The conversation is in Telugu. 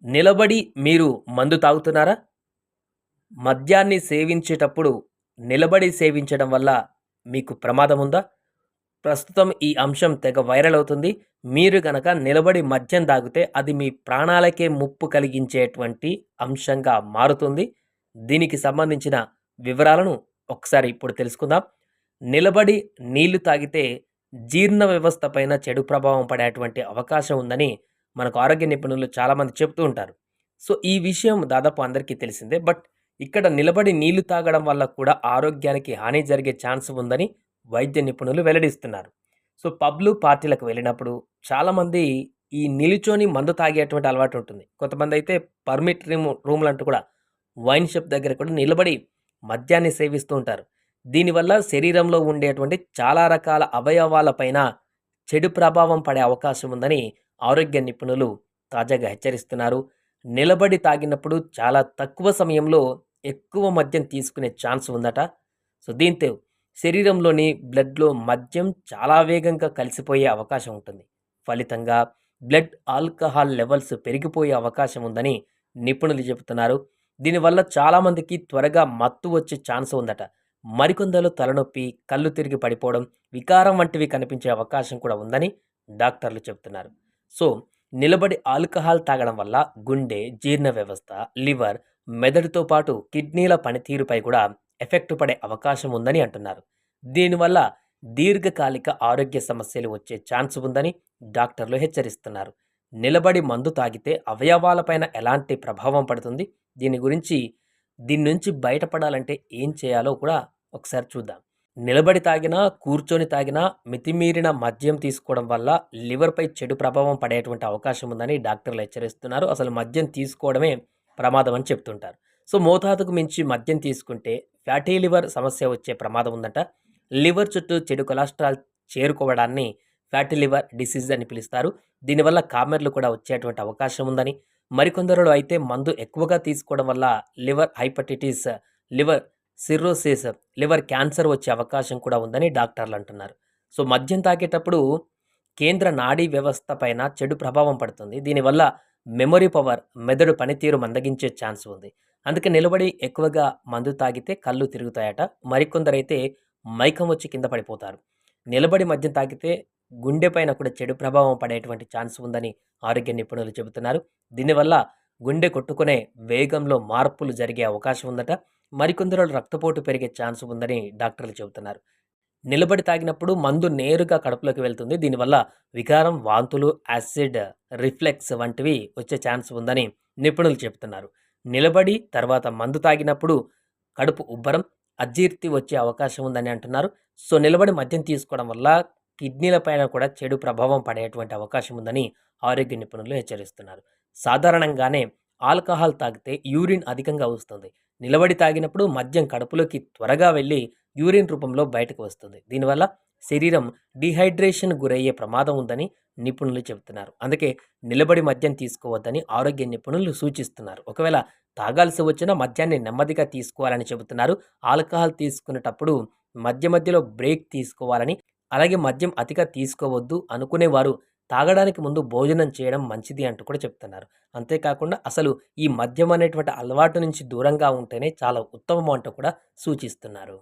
నిలబడి మీరు మందు తాగుతున్నారా? మద్యాన్ని సేవించేటప్పుడు నిలబడి సేవించడం వల్ల మీకు ప్రమాదం ఉందా? ప్రస్తుతం ఈ అంశం తెగ వైరల్ అవుతుంది. మీరు గనక నిలబడి మద్యం తాగితే అది మీ ప్రాణాలకే ముప్పు కలిగించేటువంటి అంశంగా మారుతుంది. దీనికి సంబంధించిన వివరాలను ఒకసారి ఇప్పుడు తెలుసుకుందాం. నిలబడి నీళ్లు తాగితే జీర్ణ వ్యవస్థ పైన చెడు ప్రభావం పడేటువంటి అవకాశం ఉందని మనకు ఆరోగ్య నిపుణులు చాలామంది చెప్తూ ఉంటారు. సో, ఈ విషయం దాదాపు అందరికీ తెలిసిందే. బట్ ఇక్కడ నిలబడి నీళ్లు తాగడం వల్ల కూడా ఆరోగ్యానికి హాని జరిగే ఛాన్స్ ఉందని వైద్య నిపుణులు వెల్లడిస్తున్నారు. సో, పబ్‌లు, పార్టీలకు వెళ్ళినప్పుడు చాలామంది ఈ నిలుచొని మందు తాగేటువంటి అలవాటు ఉంటుంది. కొంతమందైతే పర్మిట్ రూమ్‌లంటూ కూడా వైన్ షాప్ దగ్గర కూడా నిలబడి మద్యాన్ని సేవిస్తూ ఉంటారు. దీనివల్ల శరీరంలో ఉండేటువంటి చాలా రకాల అవయవాల పైన చెడు ప్రభావం పడే అవకాశం ఉందని ఆరోగ్య నిపుణులు తాజాగా హెచ్చరిస్తున్నారు. నిలబడి తాగినప్పుడు చాలా తక్కువ సమయంలో ఎక్కువ మద్యం తీసుకునే ఛాన్స్ ఉందట. సో, దీంతో శరీరంలోని బ్లడ్‌లో మద్యం చాలా వేగంగా కలిసిపోయే అవకాశం ఉంటుంది. ఫలితంగా బ్లడ్ ఆల్కహాల్ లెవెల్స్ పెరిగిపోయే అవకాశం ఉందని నిపుణులు చెబుతున్నారు. దీనివల్ల చాలామందికి త్వరగా మత్తు వచ్చే ఛాన్స్ ఉందట. మరికొందరు తలనొప్పి, కళ్ళు తిరిగి పడిపోవడం, వికారం వంటివి కనిపించే అవకాశం కూడా ఉందని డాక్టర్లు చెబుతున్నారు. సో, నిలబడి ఆల్కహాల్ తాగడం వల్ల గుండె, జీర్ణ వ్యవస్థ, లివర్, మెదడుతో పాటు కిడ్నీల పనితీరుపై కూడా ఎఫెక్ట్ పడే అవకాశం ఉందని అంటున్నారు. దీనివల్ల దీర్ఘకాలిక ఆరోగ్య సమస్యలు వచ్చే ఛాన్స్ ఉందని డాక్టర్లు హెచ్చరిస్తున్నారు. నిలబడి మందు తాగితే అవయవాలపైన ఎలాంటి ప్రభావం పడుతుంది? దీని నుంచి బయటపడాలంటే ఏం చేయాలో కూడా ఒకసారి చూద్దాం. నిలబడి తాగినా, కూర్చొని తాగినా మితిమీరిన మద్యం తీసుకోవడం వల్ల లివర్‌పై చెడు ప్రభావం పడేటువంటి అవకాశం ఉందని డాక్టర్లు హెచ్చరిస్తున్నారు. అసలు మద్యం తీసుకోవడమే ప్రమాదం అని చెప్తుంటారు. సో, మోతాదుకు మించి మద్యం తీసుకుంటే ఫ్యాటీ లివర్ సమస్య వచ్చే ప్రమాదం ఉందట. లివర్ చుట్టూ చెడు కొలెస్ట్రాల్ చేరుకోవడాన్ని ఫ్యాటీ లివర్ డిసీజ్ అని పిలుస్తారు. దీనివల్ల కామెర్లు కూడా వచ్చేటువంటి అవకాశం ఉందని, మరికొందరిలో అయితే మందు ఎక్కువగా తీసుకోవడం వల్ల liver hepatitis, liver cirrhosis, liver cancer వచ్చే అవకాశం కూడా ఉందని డాక్టర్లు అంటున్నారు. సో, మద్యం తాగేటప్పుడు కేంద్ర నాడీ వ్యవస్థ పైన చెడు ప్రభావం పడుతుంది. దీనివల్ల మెమరీ పవర్, మెదడు పనితీరు మందగించే ఛాన్స్ ఉంది. అందుకే నిలబడి ఎక్కువగా మందు తాగితే కళ్ళు తిరుగుతాయట. మరికొందరైతే మైకం వచ్చి కింద పడిపోతారు. నిలబడి మద్యం తాగితే గుండె పైన కూడా చెడు ప్రభావం పడేటువంటి ఛాన్స్ ఉందని ఆరోగ్య నిపుణులు చెబుతున్నారు. దీనివల్ల గుండె కొట్టుకునే వేగంలో మార్పులు జరిగే అవకాశం ఉందట. మరికొందరిలో రక్తపోటు పెరిగే ఛాన్స్ ఉందని డాక్టర్లు చెబుతున్నారు. నిలబడి తాగినప్పుడు మందు నేరుగా కడుపులోకి వెళ్తుంది. దీనివల్ల వికారం, వాంతులు, యాసిడ్ రిఫ్లెక్స్ వంటివి వచ్చే ఛాన్స్ ఉందని నిపుణులు చెబుతున్నారు. నిలబడి తర్వాత మందు తాగినప్పుడు కడుపు ఉబ్బరం, అజీర్తి వచ్చే అవకాశం ఉందని అంటున్నారు. సో, నిలబడి మద్యం తీసుకోవడం వల్ల కిడ్నీల పైన కూడా చెడు ప్రభావం పడేటువంటి అవకాశం ఉందని ఆరోగ్య నిపుణులు హెచ్చరిస్తున్నారు. సాధారణంగానే ఆల్కహాల్ తాగితే యూరిన్ అధికంగా వస్తుంది. నిలబడి తాగినప్పుడు మద్యం కడుపులోకి త్వరగా వెళ్ళి యూరిన్ రూపంలో బయటకు వస్తుంది. దీనివల్ల శరీరం డీహైడ్రేషన్ గురయ్యే ప్రమాదం ఉందని నిపుణులు చెబుతున్నారు. అందుకే నిలబడి మద్యం తీసుకోవద్దని ఆరోగ్య నిపుణులు సూచిస్తున్నారు. ఒకవేళ తాగాల్సి వచ్చినా మద్యాన్ని నెమ్మదిగా తీసుకోవాలని చెబుతున్నారు. ఆల్కహాల్ తీసుకునేటప్పుడు మధ్య మధ్యలో బ్రేక్ తీసుకోవాలని, అలాగే మద్యం అతిగా తీసుకోవద్దు అనుకునేవారు తాగడానికి ముందు భోజనం చేయడం మంచిది అంటూ కూడా చెప్తున్నారు. అంతేకాకుండా అసలు ఈ మద్యం అనేటువంటి అలవాటు నుంచి దూరంగా ఉంటేనే చాలా ఉత్తమం అంటూ కూడా సూచిస్తున్నారు.